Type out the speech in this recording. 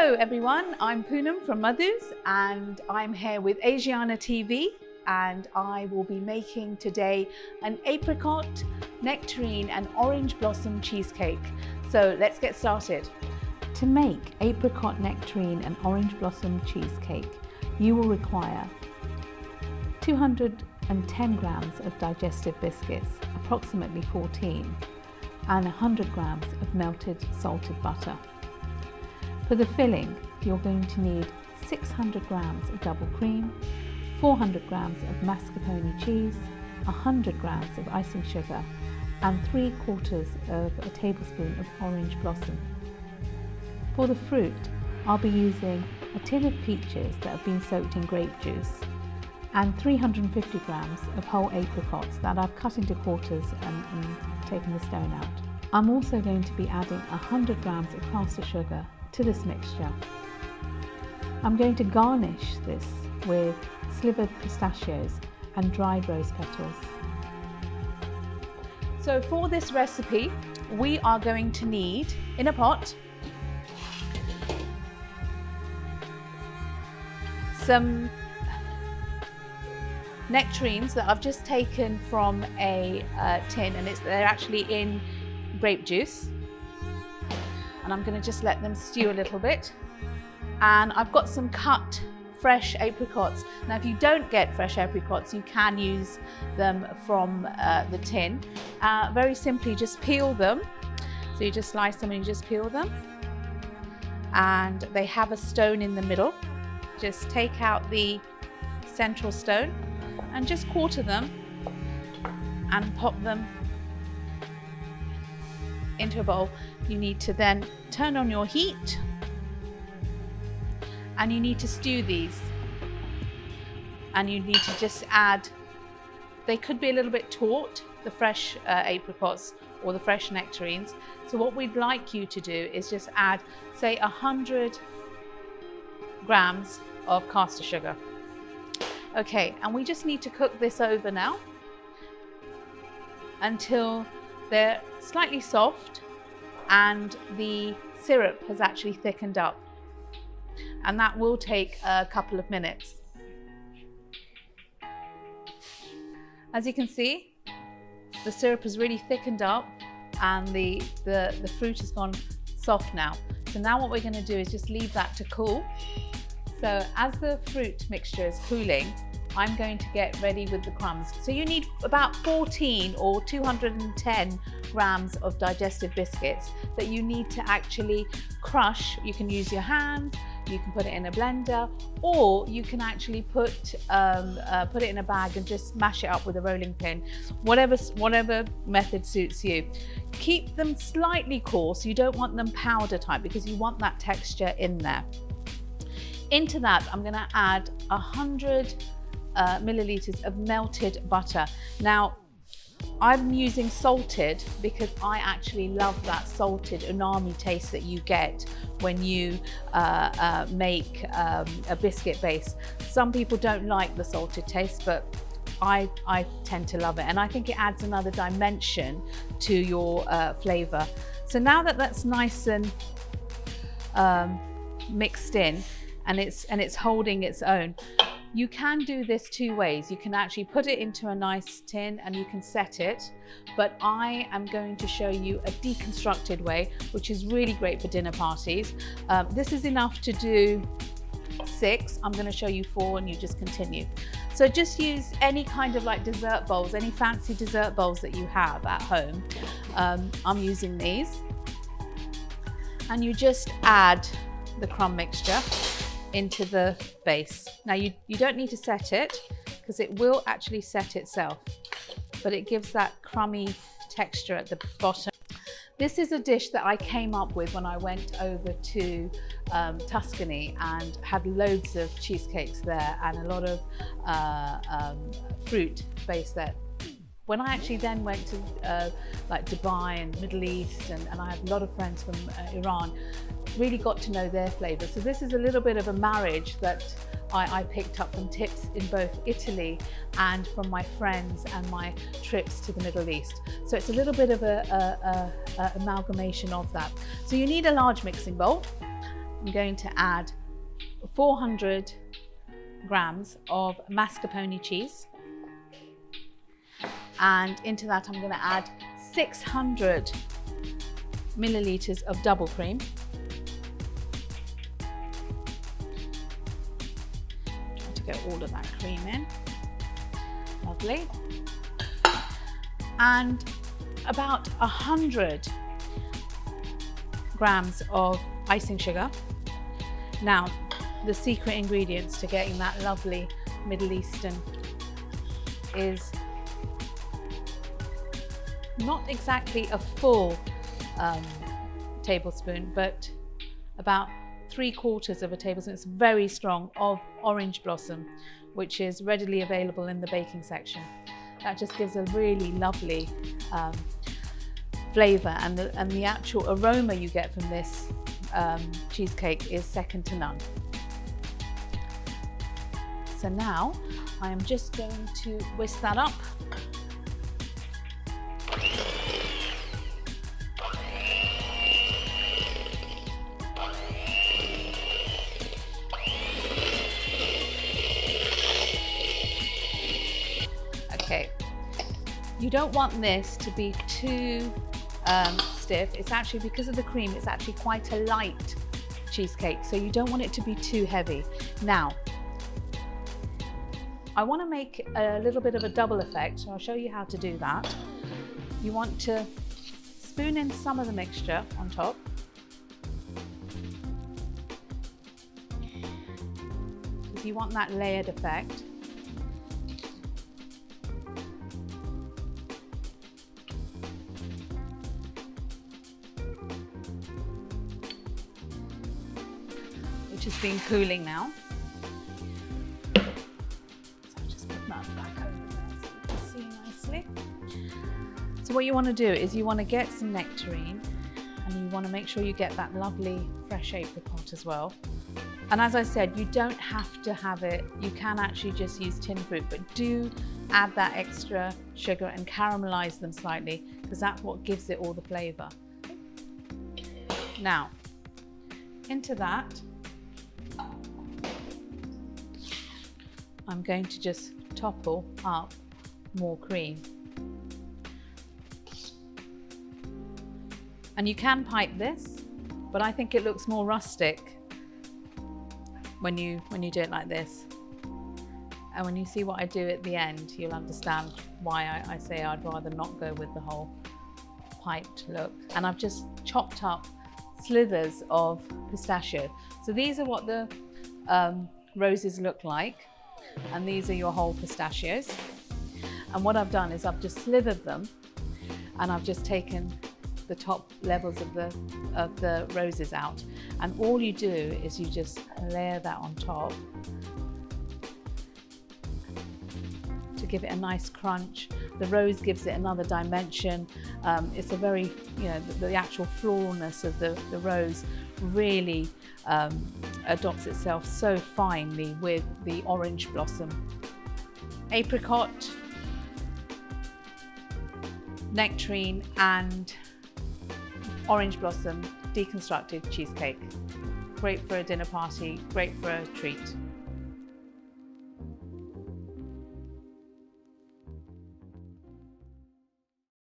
Hello everyone, I'm Poonam from Madhus and I'm here with ASIANA TV and I will be making today an apricot, nectarine and orange blossom cheesecake. So let's get started. To make apricot, nectarine and orange blossom cheesecake, you will require 210 grams of digestive biscuits, approximately 14, and 100 grams of melted salted butter. For the filling, you're going to need 600 grams of double cream, 400 grams of mascarpone cheese, 100 grams of icing sugar, and 3/4 of a tablespoon of orange blossom. For the fruit, I'll be using a tin of peaches that have been soaked in grape juice, and 350 grams of whole apricots that I've cut into quarters and taken the stone out. I'm also going to be adding 100 grams of caster sugar to this mixture. I'm going to garnish this with slivered pistachios and dried rose petals. So for this recipe, we are going to need, in a pot, some nectarines that I've just taken from a tin, and they're actually in grape juice. And I'm going to just let them stew a little bit. And I've got some cut fresh apricots. Now if you don't get fresh apricots, you can use them from the tin. Very simply, just peel them. So you just slice them and you just peel them. And they have a stone in the middle. Just take out the central stone and just quarter them and pop them into a bowl. You need to then turn on your heat and you need to stew these, and you need to just add, they could be a little bit taut, the fresh apricots or the fresh nectarines. So what we'd like you to do is just add, say, 100 grams of caster sugar. Okay, and we just need to cook this over now until they're slightly soft and the syrup has actually thickened up, and that will take a couple of minutes. As you can see, the syrup has really thickened up and the fruit has gone soft now. So now what we're going to do is just leave that to cool. So as the fruit mixture is cooling, I'm going to get ready with the crumbs. So you need about 14 or 210 grams of digestive biscuits that you need to actually crush. You can use your hands, you can put it in a blender, or you can actually put it in a bag and just mash it up with a rolling pin. Whatever method suits you. Keep them slightly coarse. You don't want them powder type because you want that texture in there. Into that, I'm going to add 100 milliliters of melted butter. Now, I'm using salted because I actually love that salted umami taste that you get when you make a biscuit base. Some people don't like the salted taste, but I tend to love it, and I think it adds another dimension to your flavor. So now that that's nice and mixed in, and it's holding its own, you can do this two ways. You can actually put it into a nice tin and you can set it, but I am going to show you a deconstructed way, which is really great for dinner parties. This is enough to do 6. I'm going to show you 4 and you just continue. So just use any kind of like dessert bowls, any fancy dessert bowls that you have at home. I'm using these. And you just add the crumb mixture into the base. Now you don't need to set it because it will actually set itself, but it gives that crummy texture at the bottom. This is a dish that I came up with when I went over to Tuscany and had loads of cheesecakes there and a lot of fruit based there. When I actually then went to like Dubai and Middle East, and I had a lot of friends from Iran, really got to know their flavor. So this is a little bit of a marriage that I picked up from tips in both Italy and from my friends and my trips to the Middle East. So it's a little bit of a amalgamation of that. So you need a large mixing bowl. I'm going to add 400 grams of mascarpone cheese, and into that I'm going to add 600 milliliters of double cream. Try to get all of that cream in. Lovely. And about 100 grams of icing sugar. Now, the secret ingredients to getting that lovely Middle Eastern is not exactly a full tablespoon, but about 3/4 of a tablespoon. It's very strong, of orange blossom, which is readily available in the baking section. That just gives a really lovely flavour, and the actual aroma you get from this cheesecake is second to none. So now I am just going to whisk that up. Okay, you don't want this to be too stiff. It's actually, because of the cream, it's actually quite a light cheesecake, so you don't want it to be too heavy. Now, I want to make a little bit of a double effect, so I'll show you how to do that. You want to spoon in some of the mixture on top. If you want that layered effect. Which has been cooling now. So what you want to do is you want to get some nectarine, and you want to make sure you get that lovely fresh apricot as well. And as I said, you don't have to have it. You can actually just use tin fruit, but do add that extra sugar and caramelize them slightly, because that's what gives it all the flavor. Now, into that, I'm going to just topple up more cream. And you can pipe this, but I think it looks more rustic when you do it like this. And when you see what I do at the end, you'll understand why I say I'd rather not go with the whole piped look. And I've just chopped up slivers of pistachio. So these are what the roses look like, and these are your whole pistachios. And what I've done is I've just slivered them, and I've just taken the top levels of the roses out, and all you do is you just layer that on top to give it a nice crunch. The rose gives it another dimension. It's a very, the actual floralness of the rose really adopts itself so finely with the orange blossom. Apricot, nectarine and orange blossom deconstructed cheesecake. Great for a dinner party, great for a treat.